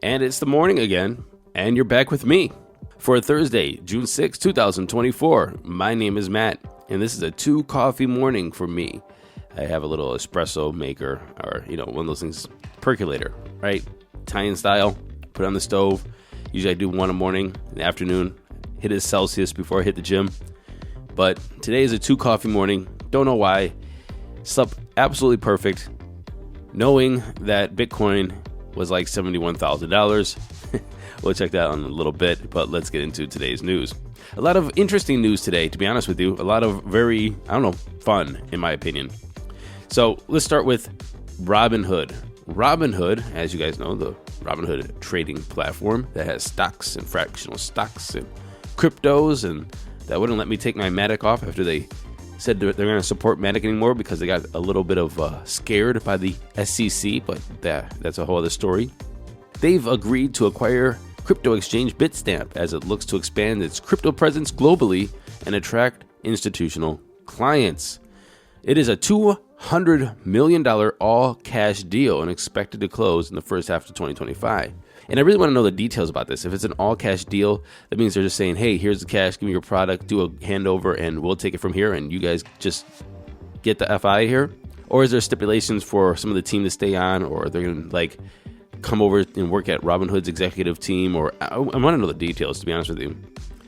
And it's the morning again, and you're back with me for Thursday, June 6, 2024. My name is Matt, and this is a 2 coffee morning for me. I have a little espresso maker, or, one of those things, percolator, right? Italian style, put it on the stove. Usually I do one in the morning, in the afternoon, hit it Celsius before I hit the gym. But today is a 2 coffee morning. Don't know why. Slept absolutely perfect, knowing that Bitcoin was like $71,000. We'll check that out in a little bit, but let's get into today's news. A lot of interesting news today, to be honest with you. A lot of very, fun, in my opinion. So let's start with Robinhood. Robinhood, as you guys know, the Robinhood trading platform that has stocks and fractional stocks and cryptos, and that wouldn't let me take my Matic off after they said they're going to support Matic anymore because they got a little bit of scared by the SEC, but that's a whole other story. They've agreed to acquire crypto exchange Bitstamp as it looks to expand its crypto presence globally and attract institutional clients. It is a $200 million all-cash deal and expected to close in the first half of 2025. And I really want to know the details about this. If it's an all-cash deal, that means they're just saying, hey, here's the cash, give me your product, do a handover, and we'll take it from here, and you guys just get the FI here? Or is there stipulations for some of the team to stay on, or they're going to, come over and work at Robinhood's executive team? Or I want to know the details, to be honest with you.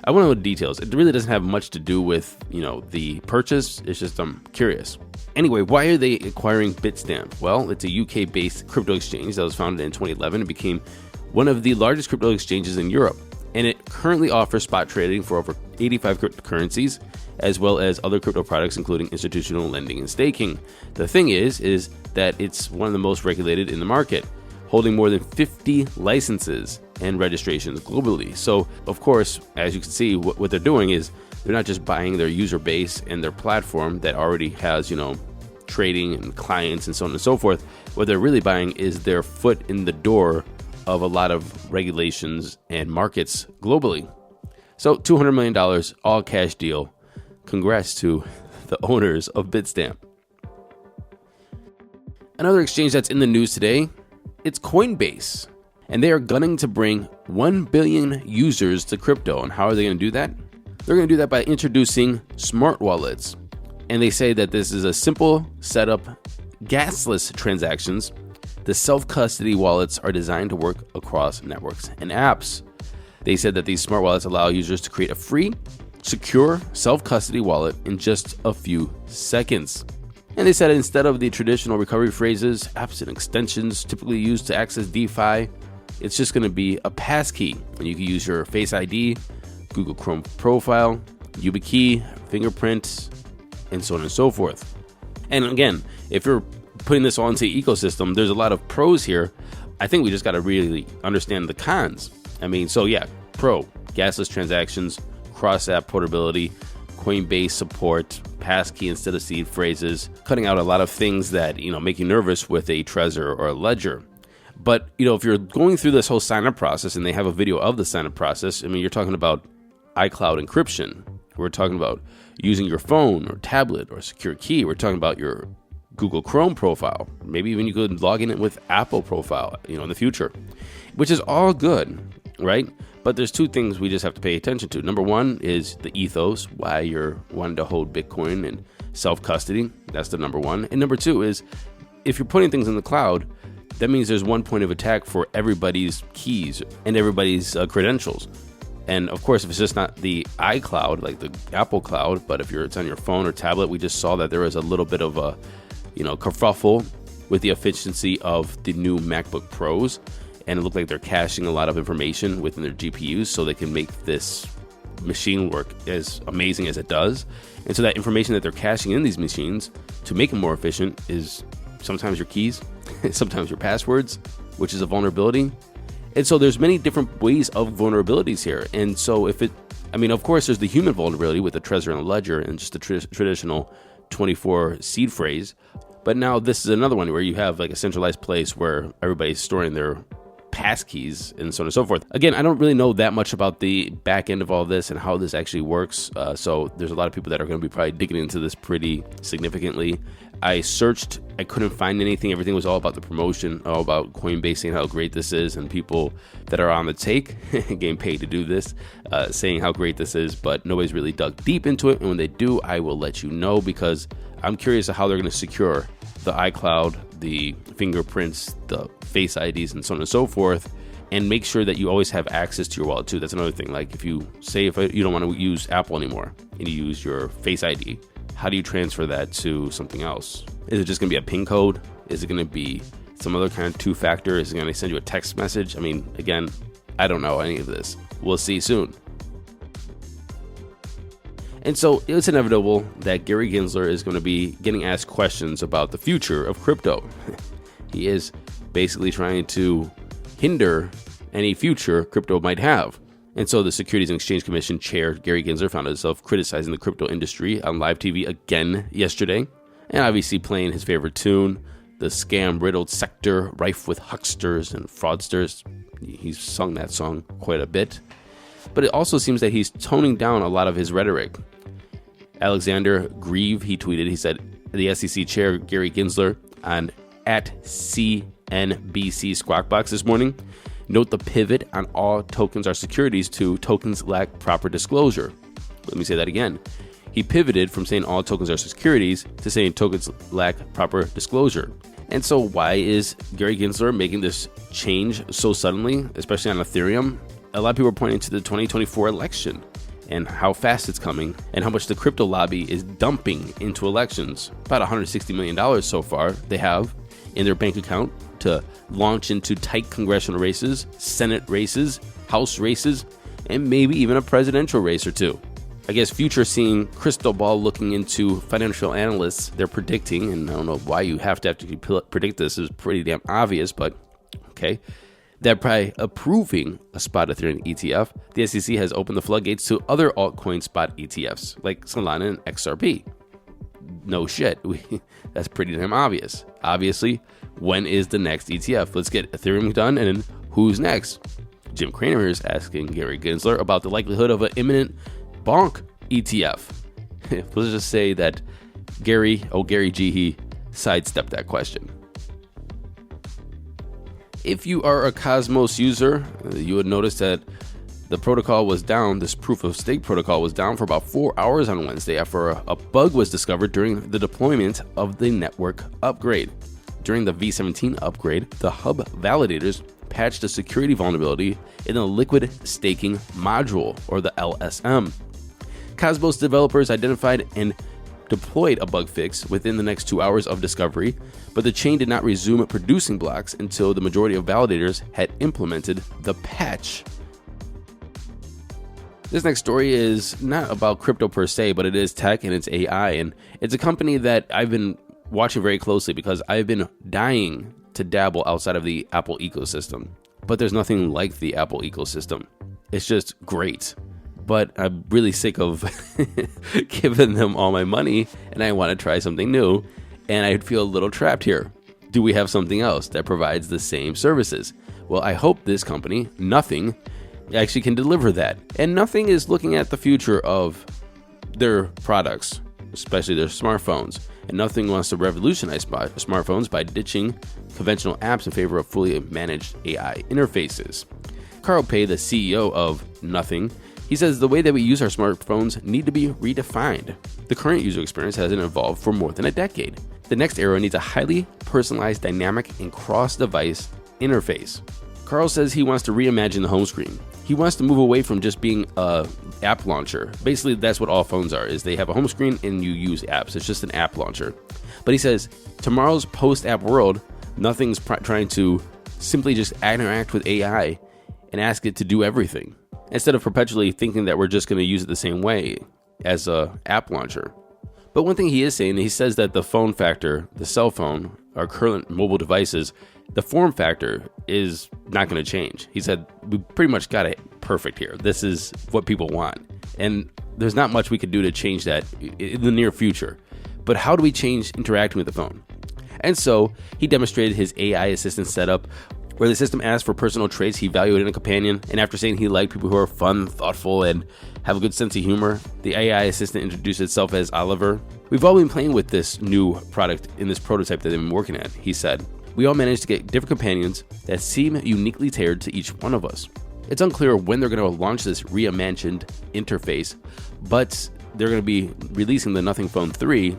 I want to know the details. It really doesn't have much to do with, the purchase. It's just I'm curious. Anyway, why are they acquiring Bitstamp? Well, it's a UK-based crypto exchange that was founded in 2011 and became one of the largest crypto exchanges in Europe, and it currently offers spot trading for over 85 cryptocurrencies, as well as other crypto products, including institutional lending and staking. The thing is that it's one of the most regulated in the market, holding more than 50 licenses and registrations globally. So, of course, as you can see, what they're doing is they're not just buying their user base and their platform that already has, trading and clients and so on and so forth. What they're really buying is their foot in the door of a lot of regulations and markets globally. So $200 million, all cash deal. Congrats to the owners of Bitstamp. Another exchange that's in the news today, it's Coinbase. And they are gunning to bring 1 billion users to crypto. And how are they going to do that? They're going to do that by introducing smart wallets. And they say that this is a simple setup, gasless transactions. The self-custody wallets are designed to work across networks and apps. They said that these smart wallets allow users to create a free, secure self-custody wallet in just a few seconds. And they said instead of the traditional recovery phrases, apps and extensions typically used to access DeFi, it's just going to be a passkey. And you can use your Face ID, Google Chrome profile, YubiKey, fingerprint, and so on and so forth. And again, if you're putting this all into the ecosystem, there's a lot of pros here. I think we just got to really understand the cons. Pro, gasless transactions, cross-app portability, Coinbase support, passkey instead of seed phrases, cutting out a lot of things that, make you nervous with a Trezor or a Ledger. But, if you're going through this whole sign-up process, and they have a video of the sign-up process, you're talking about iCloud encryption. We're talking about using your phone or tablet or secure key. We're talking about your Google Chrome profile. Maybe even you could log in it with Apple profile, in the future, which is all good, right? But there's 2 things we just have to pay attention to. Number 1 is the ethos, why you're wanting to hold Bitcoin and self-custody. That's the number 1. And number 2 is if you're putting things in the cloud, that means there's one point of attack for everybody's keys and everybody's credentials. And of course, if it's just not the iCloud, like the Apple Cloud, but if it's on your phone or tablet, we just saw that there was a little bit of a kerfuffle with the efficiency of the new MacBook Pros, and it looked like they're caching a lot of information within their GPUs so they can make this machine work as amazing as it does. And so that information that they're caching in these machines to make them more efficient is sometimes your keys, sometimes your passwords, which is a vulnerability. And so there's many different ways of vulnerabilities here. And so of course, there's the human vulnerability with the Trezor and the Ledger and just the traditional 24 seed phrase. But now this is another one where you have like a centralized place where everybody's storing their passkeys and so on and so forth. Again, I don't really know that much about the back end of all this and how this actually works. So there's a lot of people that are going to be probably digging into this pretty significantly. I searched, I couldn't find anything. Everything was all about the promotion, all about Coinbase saying how great this is, and people that are on the take, getting paid to do this, saying how great this is, but nobody's really dug deep into it. And when they do, I will let you know, because I'm curious of how they're going to secure the iCloud, the fingerprints, the Face IDs, and so on and so forth, and make sure that you always have access to your wallet too. That's another thing. Like if you don't want to use Apple anymore and you use your Face ID, how do you transfer that to something else? Is it just going to be a PIN code? Is it going to be some other kind of two-factor? Is it going to send you a text message? I mean, again, I don't know any of this. We'll see soon. And so it's inevitable that Gary Gensler is going to be getting asked questions about the future of crypto. He is basically trying to hinder any future crypto might have. And so the Securities and Exchange Commission chair, Gary Gensler, found himself criticizing the crypto industry on live TV again yesterday, and obviously playing his favorite tune, the scam-riddled sector rife with hucksters and fraudsters. He's sung that song quite a bit. But it also seems that he's toning down a lot of his rhetoric. Alexander Grieve, he tweeted, he said, the SEC chair, Gary Gensler, on at CNBC Squawk Box this morning, note the pivot on all tokens are securities to tokens lack proper disclosure. Let me say that again. He pivoted from saying all tokens are securities to saying tokens lack proper disclosure. And so why is Gary Gensler making this change so suddenly, especially on Ethereum? A lot of people are pointing to the 2024 election and how fast it's coming and how much the crypto lobby is dumping into elections. About $160 million so far they have in their bank account to launch into tight congressional races, Senate races, House races, and maybe even a presidential race or two. I guess future seeing crystal ball looking into financial analysts, they're predicting, and I don't know why you have to predict this, is pretty damn obvious, but okay, they're probably approving a spot Ethereum ETF. The SEC has opened the floodgates to other altcoin spot ETFs like Solana and XRP. No shit, that's pretty damn obvious. Obviously, when is the next ETF? Let's get Ethereum done, and then who's next? Jim Cramer is asking Gary Gensler about the likelihood of an imminent Bonk ETF. Let's just say that Gary G, he sidestepped that question. If you are a Cosmos user, you would notice that the protocol was down. This proof of stake protocol was down for about 4 hours on Wednesday after a bug was discovered during the deployment of the network upgrade. During the V17 upgrade, the hub validators patched a security vulnerability in the liquid staking module, or the LSM. Cosmos developers identified and deployed a bug fix within the next 2 hours of discovery, but the chain did not resume producing blocks until the majority of validators had implemented the patch. This next story is not about crypto per se, but it is tech and it's AI, and it's a company that I've been watching very closely because I've been dying to dabble outside of the Apple ecosystem. But there's nothing like the Apple ecosystem. It's just great. But I'm really sick of giving them all my money, and I want to try something new, and I feel a little trapped here. Do we have something else that provides the same services? Well, I hope this company, Nothing, actually can deliver that. And Nothing is looking at the future of their products, especially their smartphones. And Nothing wants to revolutionize smartphones by ditching conventional apps in favor of fully managed AI interfaces. Carl Pei, the CEO of Nothing, he says the way that we use our smartphones need to be redefined. The current user experience hasn't evolved for more than a decade. The next era needs a highly personalized, dynamic, and cross-device interface. Carl says he wants to reimagine the home screen. He wants to move away from just being an app launcher. Basically, that's what all phones are, is they have a home screen and you use apps. It's just an app launcher. But he says, tomorrow's post-app world, Nothing's trying to simply just interact with AI and ask it to do everything, instead of perpetually thinking that we're just going to use it the same way as a app launcher. But one thing he is saying, he says that the phone factor, the cell phone, our current mobile devices, the form factor is not going to change. He said, we pretty much got it perfect here. This is what people want. And there's not much we could do to change that in the near future. But how do we change interacting with the phone? And so he demonstrated his AI assistant setup where the system asked for personal traits he valued in a companion, and after saying he liked people who are fun, thoughtful, and have a good sense of humor, the AI assistant introduced itself as Oliver. We've all been playing with this new product in this prototype that they've been working at, he said. We all managed to get different companions that seem uniquely tailored to each one of us. It's unclear when they're going to launch this reimagined interface, but they're going to be releasing the Nothing Phone 3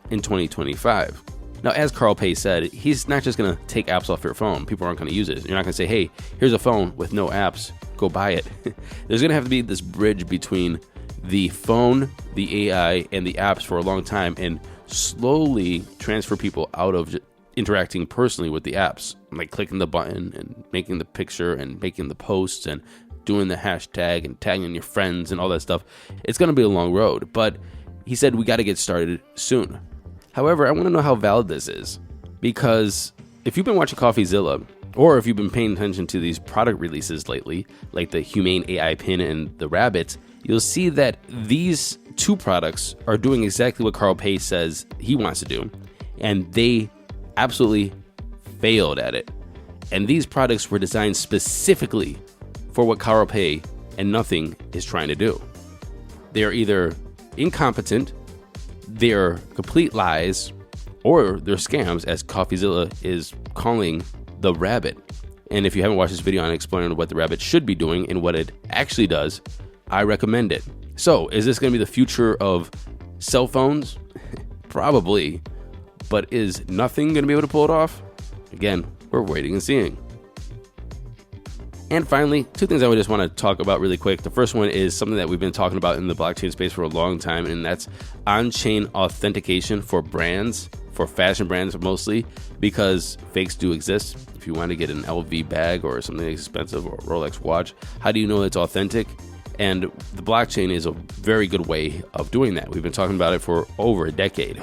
in 2025. Now, as Carl Pei said, he's not just going to take apps off your phone. People aren't going to use it. You're not going to say, hey, here's a phone with no apps. Go buy it. There's going to have to be this bridge between the phone, the AI, and the apps for a long time and slowly transfer people out of interacting personally with the apps, like clicking the button and making the picture and making the posts and doing the hashtag and tagging your friends and all that stuff. It's going to be a long road, but he said we got to get started soon. However, I want to know how valid this is, because if you've been watching CoffeeZilla, or if you've been paying attention to these product releases lately, like the Humane AI Pin and the Rabbit, you'll see that these two products are doing exactly what Carl Pei says he wants to do, and they absolutely failed at it. And these products were designed specifically for what Carl Pei and Nothing is trying to do. They are either incompetent, they're complete lies, or they're scams, as CoffeeZilla is calling the Rabbit. And if you haven't watched this video on explaining what the Rabbit should be doing and what it actually does, I recommend it. So, is this going to be the future of cell phones? Probably. But is Nothing going to be able to pull it off? Again, we're waiting and seeing. And finally, two things I would just want to talk about really quick. The first one is something that we've been talking about in the blockchain space for a long time, and that's on-chain authentication for brands, for fashion brands mostly, because fakes do exist. If you want to get an LV bag or something expensive or a Rolex watch, how do you know it's authentic? And the blockchain is a very good way of doing that. We've been talking about it for over a decade.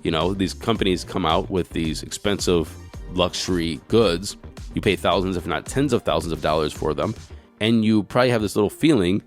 These companies come out with these expensive luxury goods. You pay thousands, if not tens of thousands of dollars for them. And you probably have this little feeling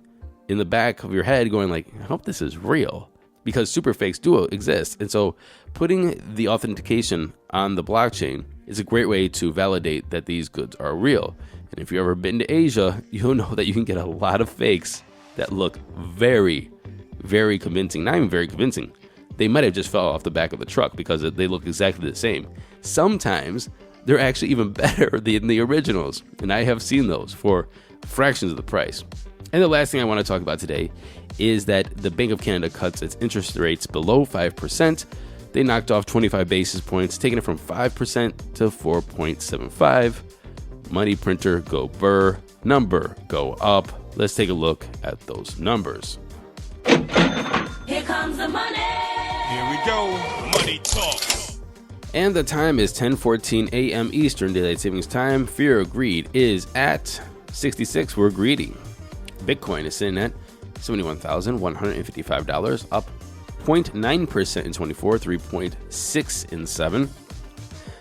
in the back of your head going like, I hope this is real, because super fakes do exist. And so putting the authentication on the blockchain is a great way to validate that these goods are real. And if you've ever been to Asia, you'll know that you can get a lot of fakes that look very, very convincing. Not even very convincing. They might have just fell off the back of the truck because they look exactly the same. Sometimes they're actually even better than the originals, and I have seen those for fractions of the price. And the last thing I want to talk about today is that the Bank of Canada cuts its interest rates below 5%. They knocked off 25 basis points, taking it from 5% to 4.75. Money printer go burr, number go up. Let's take a look at those numbers. Here comes the money. Here we go. Money talk. And the time is 10:14 a.m. Eastern Daylight Savings Time. Fear of greed is at 66. We're greedy. Bitcoin is sitting at $71,155, up 0.9% in 24, 3.6 in 7.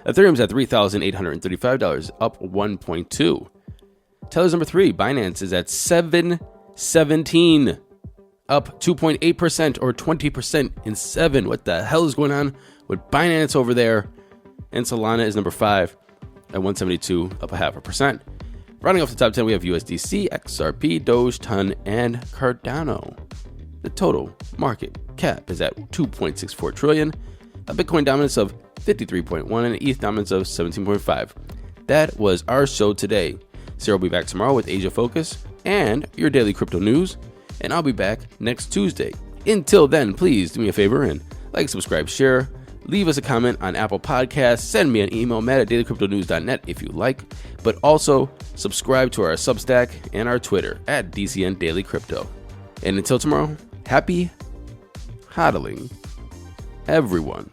Ethereum's at $3,835, up 1.2. Tether's number 3, Binance, is at 717, up 2.8% or 20% in 7. What the hell is going on with Binance over there? And Solana is number 5 at 172, up 0.5%. Rounding off the top 10, we have USDC, XRP, Doge, Ton, and Cardano. The total market cap is at 2.64 trillion, a Bitcoin dominance of 53.1 and an ETH dominance of 17.5. That was our show today. Sarah will be back tomorrow with Asia Focus and your daily crypto news, and I'll be back next Tuesday. Until then, please do me a favor and like, subscribe, share, leave us a comment on Apple Podcasts, send me an email, matt@dailycryptonews.net if you like, but also subscribe to our Substack and our Twitter at DCN Daily Crypto. And until tomorrow, happy hodling, everyone.